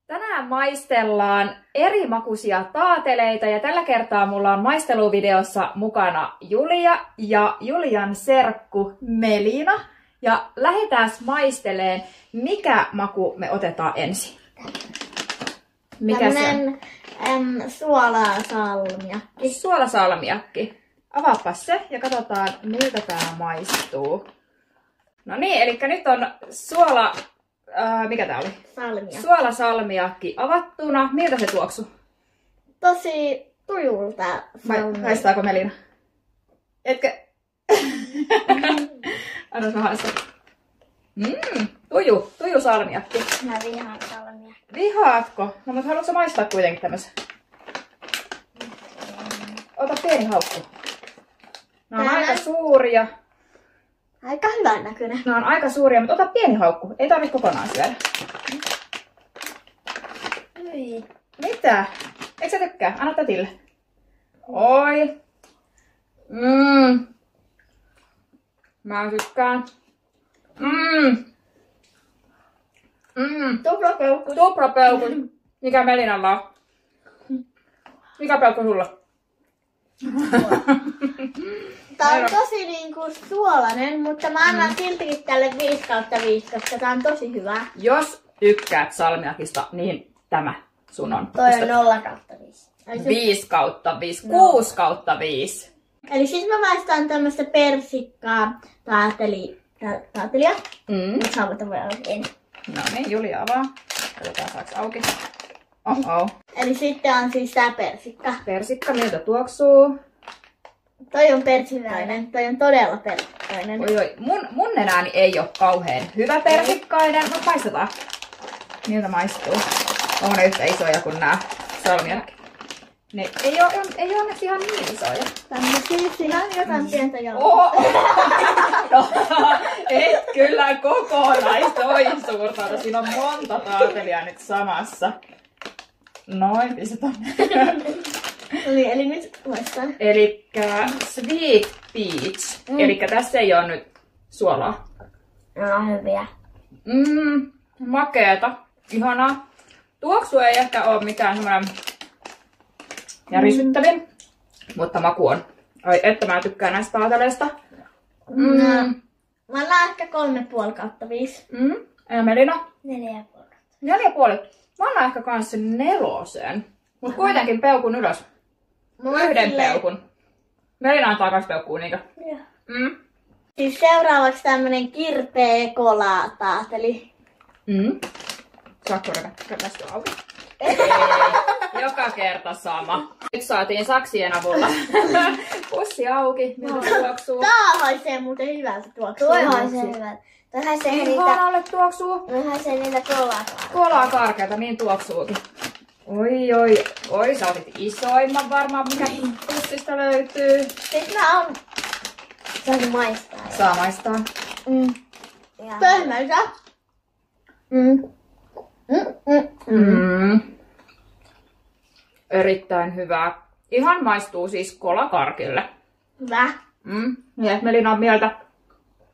Tänään maistellaan eri makuisia taateleita ja tällä kertaa mulla on maisteluvideossa mukana Julia ja Julian serkku Melina. Ja lähdetään maisteleen, mikä maku me otetaan ensin. Mikä se on? Suolasalmiakki. Suolasalmiakki. Avaappa se ja katsotaan miltä tää maistuu. No niin, eli nyt on mikä tää oli? Salmiakki. Suolasalmiakki avattuna. Miltä se tuoksuu? Tosi tujulta. Haistaako Melina? Etkö? Anna mä haistaa. Tuju salmiakki. Mä vihaan salmiakki. Vihaatko? No mutta haluatko maistaa kuitenkin tämmösen? Ota pieni haukku. Nää on aika suuria. Aika hyvän näköinen. Nää on aika suuria, mutta ota pieni haukku. Ei tarvitse kokonaan syödä. Ei. Mitä? Eikö sä tykkää? Anna tätille. Oi. Mä tykkään. Tuplapeukku. Tuplapeukut. Mikä Melinalla on? Mikä peukku sulla? Tää on tosi niinku suolainen, mutta mä annan siltikin tälle 5/5, koska tää on tosi hyvä. Jos tykkäät salmiakista, niin tämä sun on. Toi on 0/5. 5/5. 6/5. Eli siis mä maistan tämmöstä persikkaa taatelia. Mut saamatta voi auki. No niin, Julia avaa. Katsotaan saaks auki. Oh. Eli sitten on siis tää persikka. Persikka, miltä tuoksuu? Toi on persikkainen. Toi on todella persikkainen. Oi. Mun nenäni ei oo kauheen hyvä persikkainen, mutta maistetaan. Miltä maistuu? On ne yhtä isoja kuin nää salmiakki. Ne ei oo onneksi ihan niin isoja. Siinä on jotain pientä jalkaa. No, et kyllä kokonaista noin suurta. Siinä on monta taatelia nyt samassa. Noin, pistetään. Eli nyt maistaan. Elikkä Sweet Peach. Elikkä tässä ei oo nyt suolaa. No hyviä. Makeeta. Ihanaa. Tuoksu ei ehkä oo mitään semmoinen järisyttävin. Mutta maku on. Ai että mä tykkään näistä taateleista. Mä annan ehkä 3,5/5. Ja Melina? 4,5. 4,5. Mä annan ehkä kans sen 4. Mut kuitenkin peukun ylös. Yhden peukun. Melina antaa 2 peukkuu, niinkö? Joo. Siis seuraavaksi tämmönen kirpeä kolataateli. Saatko repästä auki? Ei. Joka kerta sama. Nyt saatiin saksien avulla pussi auki. Miltä tuoksuu? Tää haisee muuten hyvältä tuoksuu. Toi haisee hyvältä. Toi haisee niitä... Ihanalle tuoksuu. Toi haisee niitä kolaa. Kolaa karkeata, niin tuoksuukin. Oi, sä otit isoimman varmaan, mikä pussista löytyy. Sitten nää on... Saa maistaa. Saa maistaa. Pehmeitä. Erittäin hyvää. Ihan maistuu siis kolakarkille. Hyvä. Ja Melina on mieltä.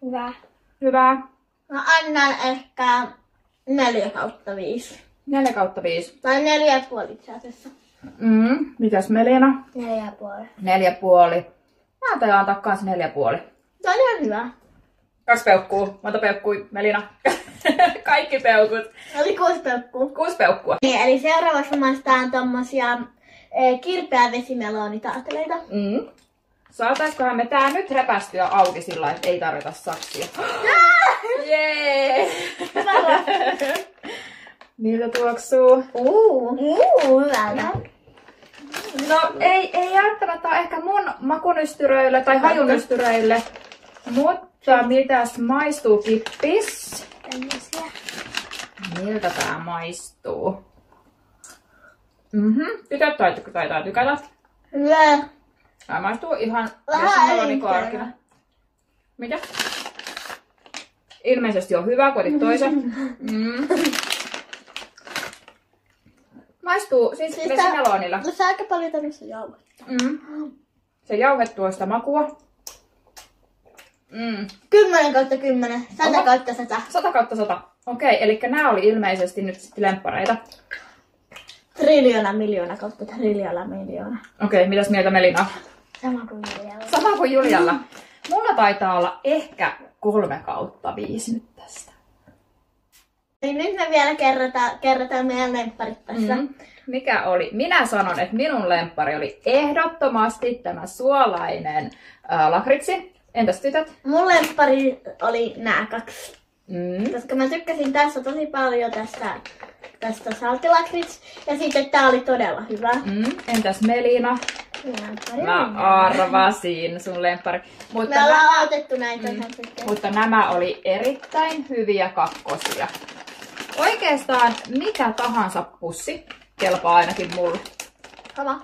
Hyvä. Hyvää. Mä annan ehkä 4/5. 4/5. Tai 4,5 itse asiassa. Mitäs Melina? 4,5. 4,5. Mä ajattelin antaa kans 4,5. Tää on ihan hyvä. 2 peukkuu. Monta peukkui, Melina? Kaikki peukut. Oli 6 peukkuu. 6 peukkua. Niin, eli seuraavaksi maistaan tommosia kirpeä vesimelonitaateleita. Saataiskohan me tää nyt repästyä auki sillä, että ei tarvita saksia? Jee! Miltä tuoksuu? Hyvältä. No ei välttämättä ole ehkä mun makunystyröille tai hajunystyröille, mutta mitäs maistuu kippis? Tämmösiä. Miltä tää maistuu? Tytöt taitaa tykätä. Hyvä. Tää maistuu ihan Vähän melonikarkina. Mitä? Ilmeisesti on hyvä, kun otit toisen. Maistuu siis vesimelonilla. Tässä on aika paljon tämmöistä jauhetta. Se jauhettuu sitä makua. 10/10. 100/100. 100/100. Okei, eli nämä oli ilmeisesti nyt sitten lemppareita. triljoona miljoona kautta triljoona miljoona. Okei, mitäs mieltä Melina? Sama kuin Julialla. Sama kuin Julialla. Mulla taitaa olla ehkä 3/5 nyt tästä. Niin nyt me vielä kerrotaan meidän lempparit tässä. Mikä oli? Minä sanon, että minun lemppari oli ehdottomasti tämä suolainen lakritsi. Entäs tytöt? Mun lemppari oli nää 2. Koska mä tykkäsin tässä tosi paljon tästä saltilakrits. Ja sitten tää oli todella hyvä. Entäs Melina? Mä arvasin sun lemppari. Me ollaan otettu näitä. Mutta nämä oli erittäin hyviä kakkosia. Oikeastaan mikä tahansa pussi kelpaa ainakin mulle. Sama.